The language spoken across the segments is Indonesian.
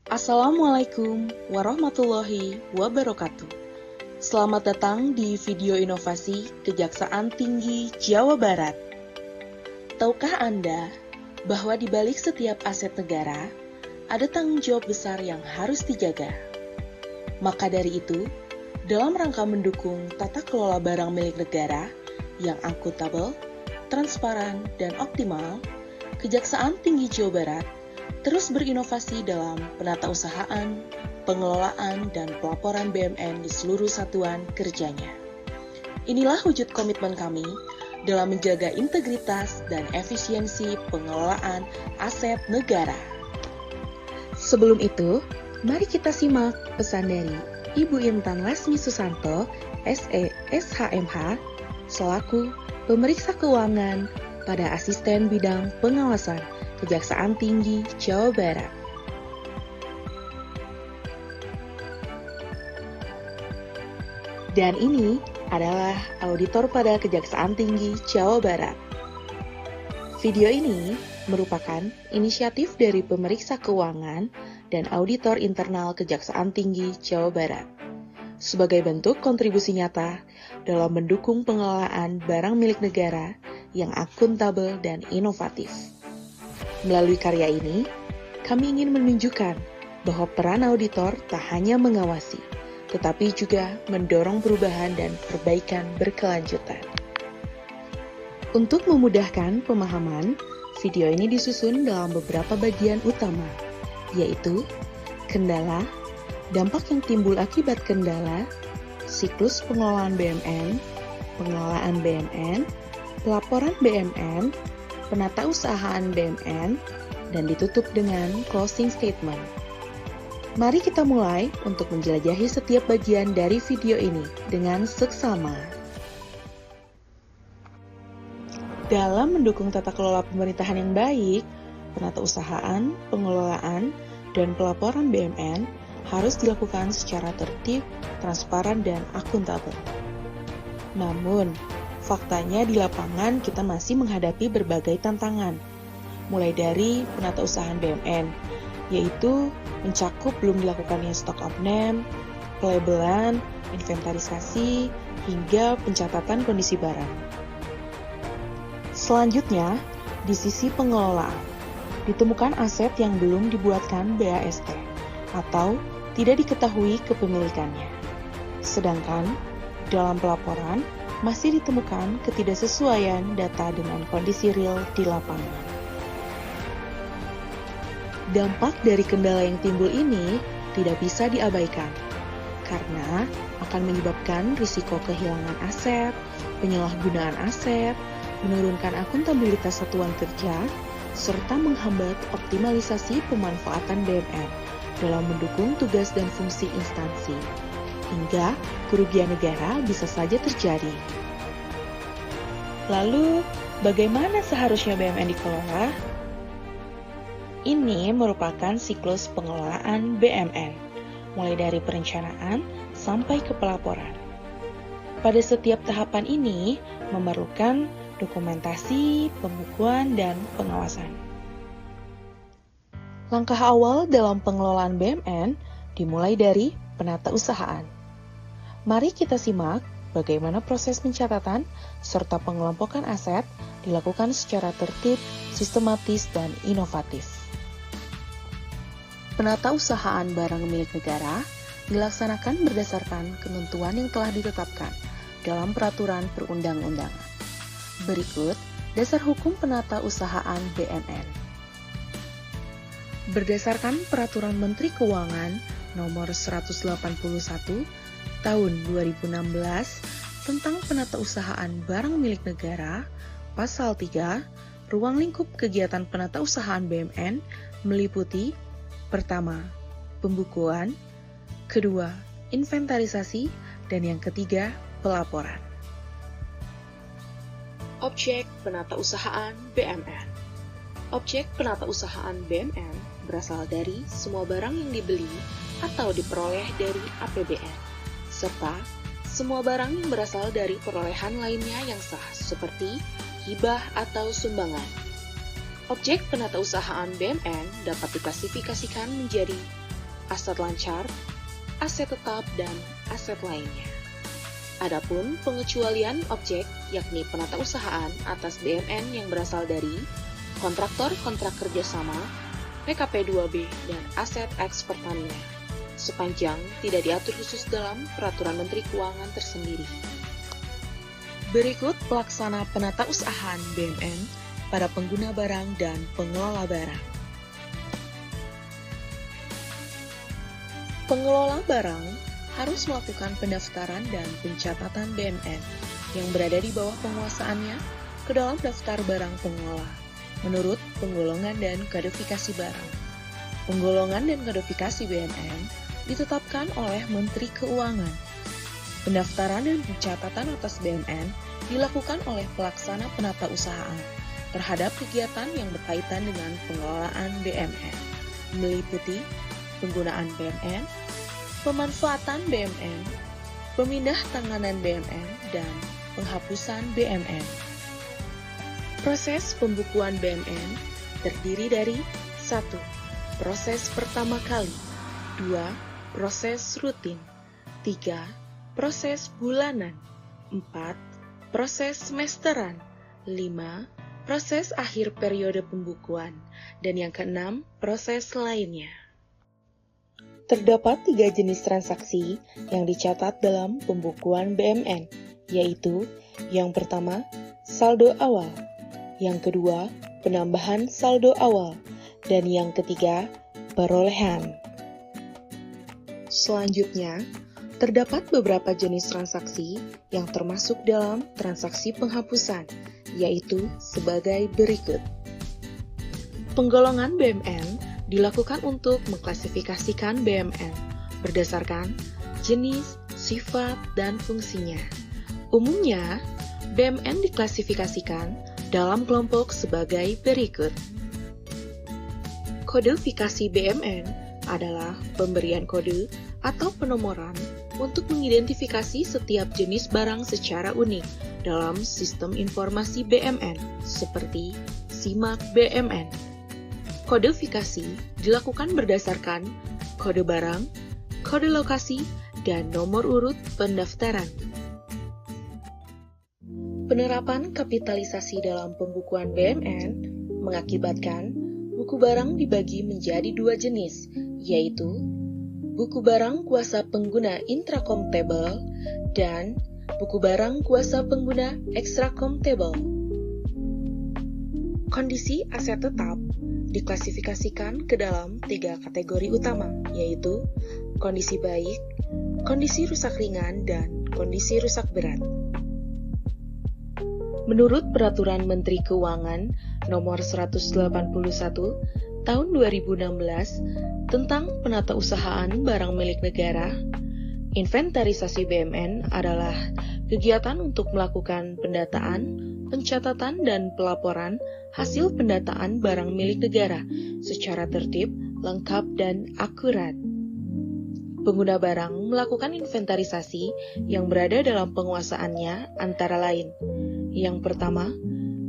Assalamualaikum warahmatullahi wabarakatuh. Selamat datang di video inovasi Kejaksaan Tinggi Jawa Barat. Tahukah Anda bahwa di balik setiap aset negara, ada tanggung jawab besar yang harus dijaga? Maka dari itu, dalam rangka mendukung tata kelola barang milik negara yang akuntabel, transparan, dan optimal, Kejaksaan Tinggi Jawa Barat terus berinovasi dalam penatausahaan, pengelolaan, dan pelaporan BUMN di seluruh satuan kerjanya. Inilah wujud komitmen kami dalam menjaga integritas dan efisiensi pengelolaan aset negara. Sebelum itu, mari kita simak pesan dari Ibu Intan Lasmi Susanto, SE, SHMH, selaku Pemeriksa Keuangan pada Asisten Bidang Pengawasan Kejaksaan Tinggi Jawa Barat. Dan ini adalah auditor pada Kejaksaan Tinggi Jawa Barat. Video ini merupakan inisiatif dari Pemeriksa Keuangan dan Auditor Internal Kejaksaan Tinggi Jawa Barat sebagai bentuk kontribusi nyata dalam mendukung pengelolaan barang milik negara yang akuntabel dan inovatif. Melalui karya ini, kami ingin menunjukkan bahwa peran auditor tak hanya mengawasi, tetapi juga mendorong perubahan dan perbaikan berkelanjutan. Untuk memudahkan pemahaman, video ini disusun dalam beberapa bagian utama, yaitu kendala, dampak yang timbul akibat kendala, siklus pengelolaan BUMN, pengelolaan BUMN, pelaporan BUMN, penatausahaan BUMN, dan ditutup dengan closing statement. Mari kita mulai untuk menjelajahi setiap bagian dari video ini dengan seksama. Dalam mendukung tata kelola pemerintahan yang baik, penatausahaan, pengelolaan, dan pelaporan BUMN harus dilakukan secara tertib, transparan, dan akuntabel. Namun, faktanya di lapangan kita masih menghadapi berbagai tantangan, mulai dari penatausahaan BUMN, yaitu mencakup belum dilakukannya stok of name, pelabelan, inventarisasi, hingga pencatatan kondisi barang. Selanjutnya, di sisi pengelolaan, ditemukan aset yang belum dibuatkan BAST atau tidak diketahui kepemilikannya. Sedangkan, dalam pelaporan, masih ditemukan ketidaksesuaian data dengan kondisi real di lapangan. Dampak dari kendala yang timbul ini tidak bisa diabaikan, karena akan menyebabkan risiko kehilangan aset, penyalahgunaan aset, menurunkan akuntabilitas satuan kerja, serta menghambat optimalisasi pemanfaatan BUMN dalam mendukung tugas dan fungsi instansi, hingga kerugian negara bisa saja terjadi. Lalu, bagaimana seharusnya BUMN dikelola? Ini merupakan siklus pengelolaan BUMN, mulai dari perencanaan sampai ke pelaporan. Pada setiap tahapan ini memerlukan dokumentasi, pembukuan, dan pengawasan. Langkah awal dalam pengelolaan BUMN dimulai dari penatausahaan. Mari kita simak bagaimana proses pencatatan serta pengelompokan aset dilakukan secara tertib, sistematis, dan inovatif. Penatausahaan barang milik negara dilaksanakan berdasarkan ketentuan yang telah ditetapkan dalam peraturan perundang-undangan. Berikut dasar hukum penatausahaan BUMN. Berdasarkan Peraturan Menteri Keuangan Nomor 181 Tahun 2016 tentang penatausahaan barang milik negara, Pasal 3, ruang lingkup kegiatan penatausahaan BUMN meliputi: pertama, pembukuan, kedua, inventarisasi, dan yang ketiga, pelaporan. Objek penatausahaan BUMN. Objek penatausahaan BUMN berasal dari semua barang yang dibeli atau diperoleh dari APBN, serta semua barang yang berasal dari perolehan lainnya yang sah, seperti hibah atau sumbangan. Objek penatausahaan BUMN dapat diklasifikasikan menjadi aset lancar, aset tetap, dan aset lainnya. Adapun pengecualian objek yakni penatausahaan atas BMN yang berasal dari kontraktor kontrak kerjasama, PKP 2B, dan aset eks Pertamina, sepanjang tidak diatur khusus dalam Peraturan Menteri Keuangan tersendiri. Berikut pelaksana penatausahaan BMN pada pengguna barang dan pengelola barang. Pengelola barang harus melakukan pendaftaran dan pencatatan BMN yang berada di bawah penguasaannya ke dalam daftar barang pengelola menurut penggolongan dan kodifikasi barang. Penggolongan dan kodifikasi BMN ditetapkan oleh Menteri Keuangan. Pendaftaran dan pencatatan atas BMN dilakukan oleh pelaksana penatausahaan terhadap kegiatan yang berkaitan dengan pengelolaan BMN, meliputi penggunaan BMN, pemanfaatan BMN, pemindah tanganan BMN, dan penghapusan BMN. Proses pembukuan BMN terdiri dari 1. Proses pertama kali, 2. Proses rutin, 3. Proses bulanan, 4. Proses semesteran, 5. Proses akhir periode pembukuan, dan yang keenam, proses lainnya. Terdapat 3 jenis transaksi yang dicatat dalam pembukuan BMN, yaitu yang pertama, saldo awal, yang kedua, penambahan saldo awal, dan yang ketiga, perolehan. Selanjutnya, terdapat beberapa jenis transaksi yang termasuk dalam transaksi penghapusan, yaitu sebagai berikut. Penggolongan BMN dilakukan untuk mengklasifikasikan BMN berdasarkan jenis, sifat, dan fungsinya. Umumnya, BMN diklasifikasikan dalam kelompok sebagai berikut. Kodifikasi BMN adalah pemberian kode atau penomoran untuk mengidentifikasi setiap jenis barang secara unik dalam sistem informasi BMN, seperti SIMAK BMN. Kodifikasi dilakukan berdasarkan kode barang, kode lokasi, dan nomor urut pendaftaran. Penerapan kapitalisasi dalam pembukuan BMN mengakibatkan buku barang dibagi menjadi 2 jenis, yaitu buku barang kuasa pengguna intracomptable dan buku barang kuasa pengguna extracomptable. Kondisi aset tetap diklasifikasikan ke dalam 3 kategori utama, yaitu kondisi baik, kondisi rusak ringan, dan kondisi rusak berat. Menurut Peraturan Menteri Keuangan Nomor 181 Tahun 2016 tentang penatausahaan barang milik negara, inventarisasi BMN adalah kegiatan untuk melakukan pendataan, pencatatan, dan pelaporan hasil pendataan barang milik negara secara tertib, lengkap, dan akurat. Pengguna barang melakukan inventarisasi yang berada dalam penguasaannya antara lain. Yang pertama,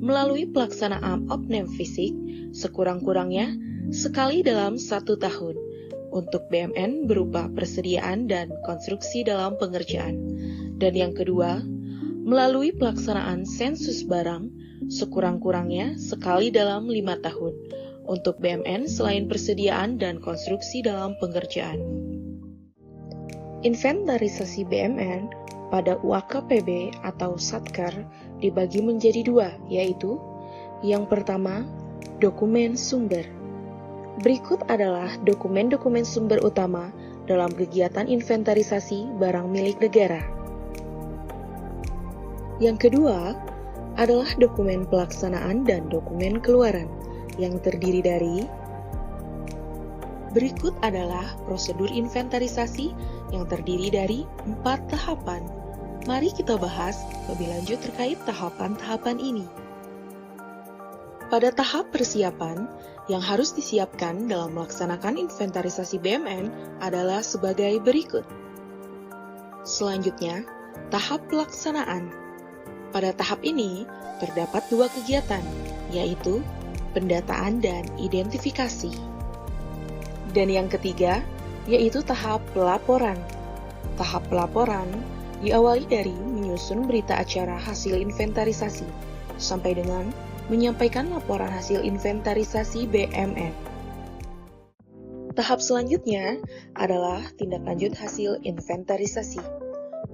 melalui pelaksanaan opname fisik sekurang-kurangnya sekali dalam 1 tahun untuk BMN berupa persediaan dan konstruksi dalam pengerjaan. Dan yang kedua, melalui pelaksanaan sensus barang sekurang-kurangnya sekali dalam 5 tahun untuk BMN selain persediaan dan konstruksi dalam pengerjaan. Inventarisasi BMN pada UAKPB atau Satker dibagi menjadi 2, yaitu yang pertama, dokumen sumber. Berikut adalah dokumen-dokumen sumber utama dalam kegiatan inventarisasi barang milik negara. Yang kedua adalah dokumen pelaksanaan dan dokumen keluaran yang terdiri dari berikut adalah prosedur inventarisasi yang terdiri dari 4 tahapan. Mari kita bahas lebih lanjut terkait tahapan-tahapan ini. Pada tahap persiapan, yang harus disiapkan dalam melaksanakan inventarisasi BMN adalah sebagai berikut. Selanjutnya, tahap pelaksanaan. Pada tahap ini, terdapat 2 kegiatan, yaitu pendataan dan identifikasi. Dan yang ketiga, yaitu tahap pelaporan. Tahap pelaporan diawali dari menyusun berita acara hasil inventarisasi, sampai dengan menyampaikan laporan hasil inventarisasi BMN. Tahap selanjutnya adalah tindak lanjut hasil inventarisasi.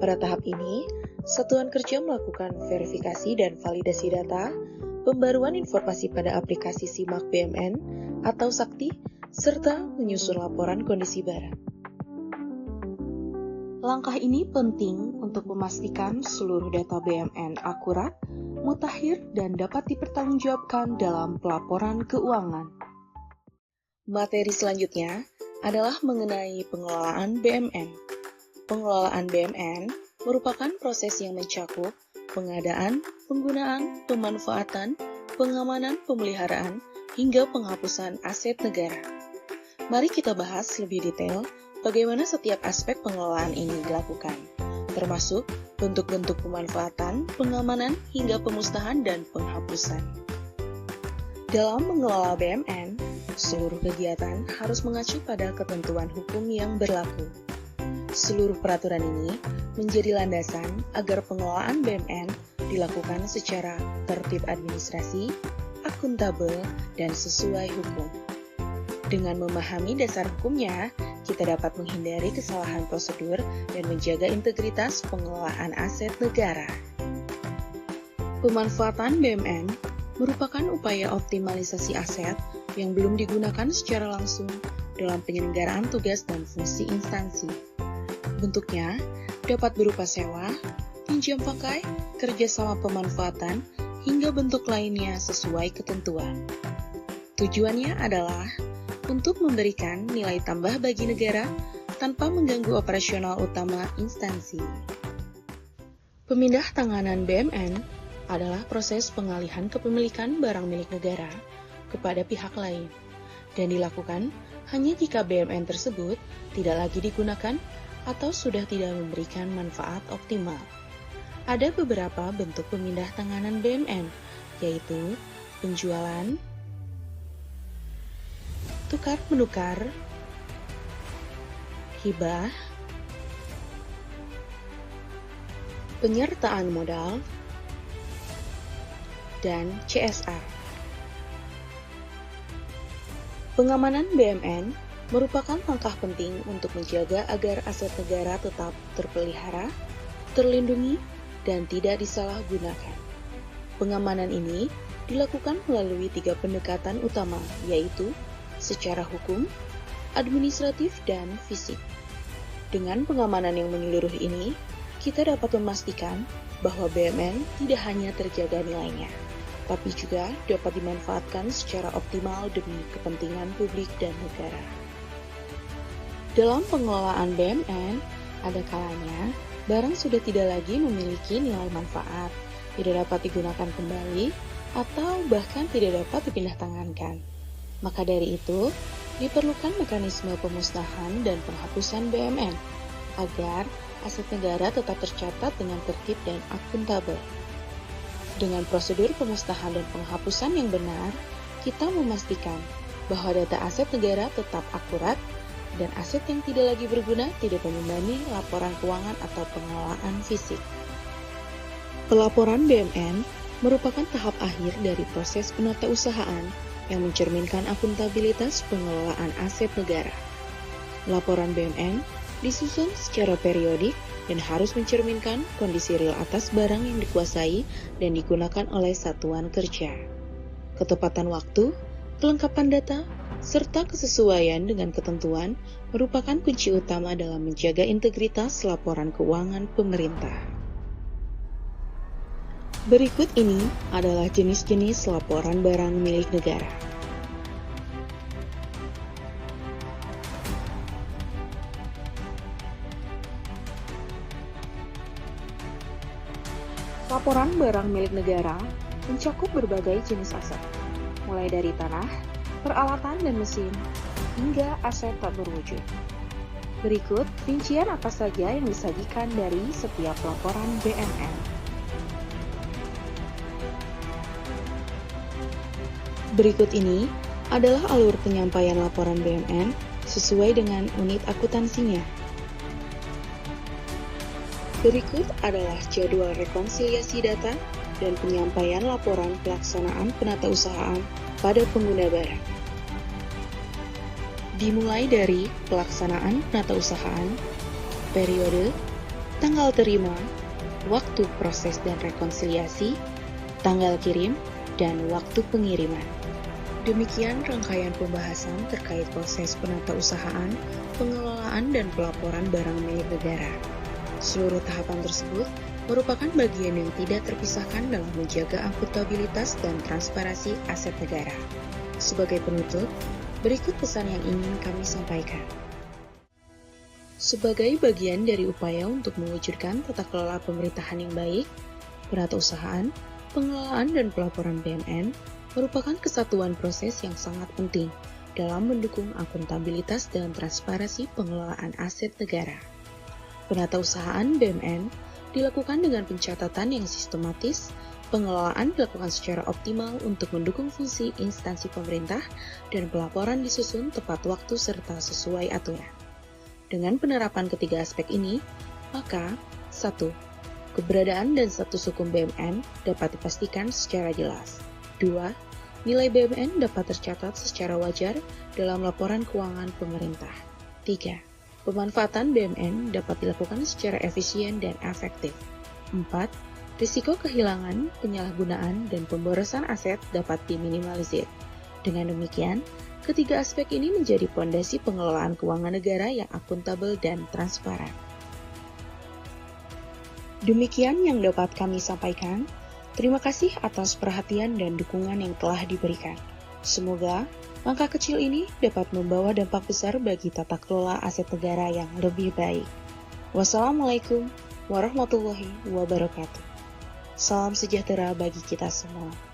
Pada tahap ini, satuan kerja melakukan verifikasi dan validasi data, pembaruan informasi pada aplikasi SIMAK BMN atau Sakti, serta menyusun laporan kondisi barang. Langkah ini penting untuk memastikan seluruh data BMN akurat, mutakhir, dan dapat dipertanggungjawabkan dalam pelaporan keuangan. Materi selanjutnya adalah mengenai pengelolaan BMN. Pengelolaan BMN merupakan proses yang mencakup pengadaan, penggunaan, pemanfaatan, pengamanan, pemeliharaan, hingga penghapusan aset negara. Mari kita bahas lebih detail bagaimana setiap aspek pengelolaan ini dilakukan, termasuk bentuk-bentuk pemanfaatan, pengamanan, hingga pemusnahan dan penghapusan. Dalam mengelola BMN, seluruh kegiatan harus mengacu pada ketentuan hukum yang berlaku. Seluruh peraturan ini menjadi landasan agar pengelolaan BMN dilakukan secara tertib administrasi, akuntabel, dan sesuai hukum. Dengan memahami dasar hukumnya, kita dapat menghindari kesalahan prosedur dan menjaga integritas pengelolaan aset negara. Pemanfaatan BMN merupakan upaya optimalisasi aset yang belum digunakan secara langsung dalam penyelenggaraan tugas dan fungsi instansi. Bentuknya dapat berupa sewa, pinjam pakai, kerjasama pemanfaatan, hingga bentuk lainnya sesuai ketentuan. Tujuannya adalah untuk memberikan nilai tambah bagi negara tanpa mengganggu operasional utama instansi. Pemindah tanganan BMN adalah proses pengalihan kepemilikan barang milik negara kepada pihak lain, dan dilakukan hanya jika BMN tersebut tidak lagi digunakan atau sudah tidak memberikan manfaat optimal. Ada beberapa bentuk pemindah tanganan BMN, yaitu penjualan, tukar-menukar, hibah, penyertaan modal, dan CSR. Pengamanan BMN merupakan langkah penting untuk menjaga agar aset negara tetap terpelihara, terlindungi, dan tidak disalahgunakan. Pengamanan ini dilakukan melalui 3 pendekatan utama, yaitu secara hukum, administratif, dan fisik. Dengan pengamanan yang menyeluruh ini, kita dapat memastikan bahwa BMN tidak hanya terjaga nilainya, tapi juga dapat dimanfaatkan secara optimal demi kepentingan publik dan negara. Dalam pengelolaan BMN, ada kalanya barang sudah tidak lagi memiliki nilai manfaat, tidak dapat digunakan kembali, atau bahkan tidak dapat dipindah tangankan. Maka dari itu, diperlukan mekanisme pemusnahan dan penghapusan BMN, agar aset negara tetap tercatat dengan tertib dan akuntabel. Dengan prosedur pemusnahan dan penghapusan yang benar, kita memastikan bahwa data aset negara tetap akurat dan aset yang tidak lagi berguna tidak membebani laporan keuangan atau pengelolaan fisik. Pelaporan BMN merupakan tahap akhir dari proses penatausahaan yang mencerminkan akuntabilitas pengelolaan aset negara. Laporan BMN disusun secara periodik dan harus mencerminkan kondisi real atas barang yang dikuasai dan digunakan oleh satuan kerja. Ketepatan waktu, kelengkapan data, serta kesesuaian dengan ketentuan merupakan kunci utama dalam menjaga integritas laporan keuangan pemerintah. Berikut ini adalah jenis-jenis laporan barang milik negara. Laporan barang milik negara mencakup berbagai jenis aset, mulai dari tanah, peralatan dan mesin, hingga aset tak berwujud. Berikut rincian apa saja yang disajikan dari setiap laporan BMN. Berikut ini adalah alur penyampaian laporan BMN sesuai dengan unit akuntansinya. Berikut adalah jadwal rekonsiliasi data dan penyampaian laporan pelaksanaan penatausahaan pada pengguna barang. Dimulai dari pelaksanaan penatausahaan, periode, tanggal terima, waktu proses dan rekonsiliasi, tanggal kirim, dan waktu pengiriman. Demikian rangkaian pembahasan terkait proses penatausahaan, pengelolaan, dan pelaporan barang milik negara. Seluruh tahapan tersebut merupakan bagian yang tidak terpisahkan dalam menjaga akuntabilitas dan transparansi aset negara. Sebagai penutup, berikut pesan yang ingin kami sampaikan. Sebagai bagian dari upaya untuk mewujudkan tata kelola pemerintahan yang baik, penatausahaan, pengelolaan, dan pelaporan BUMN merupakan kesatuan proses yang sangat penting dalam mendukung akuntabilitas dan transparansi pengelolaan aset negara. Penatausahaan BUMN dilakukan dengan pencatatan yang sistematis, pengelolaan dilakukan secara optimal untuk mendukung fungsi instansi pemerintah, dan pelaporan disusun tepat waktu serta sesuai aturan. Dengan penerapan ketiga aspek ini, maka 1. Keberadaan dan status hukum BUMN dapat dipastikan secara jelas. 2. Nilai BUMN dapat tercatat secara wajar dalam laporan keuangan pemerintah. 3. Pemanfaatan BUMN dapat dilakukan secara efisien dan efektif. 4. Risiko kehilangan, penyalahgunaan, dan pemborosan aset dapat diminimalisir. Dengan demikian, ketiga aspek ini menjadi fondasi pengelolaan keuangan negara yang akuntabel dan transparan. Demikian yang dapat kami sampaikan. Terima kasih atas perhatian dan dukungan yang telah diberikan. Semoga langkah kecil ini dapat membawa dampak besar bagi tata kelola aset negara yang lebih baik. Wassalamualaikum warahmatullahi wabarakatuh. Salam sejahtera bagi kita semua.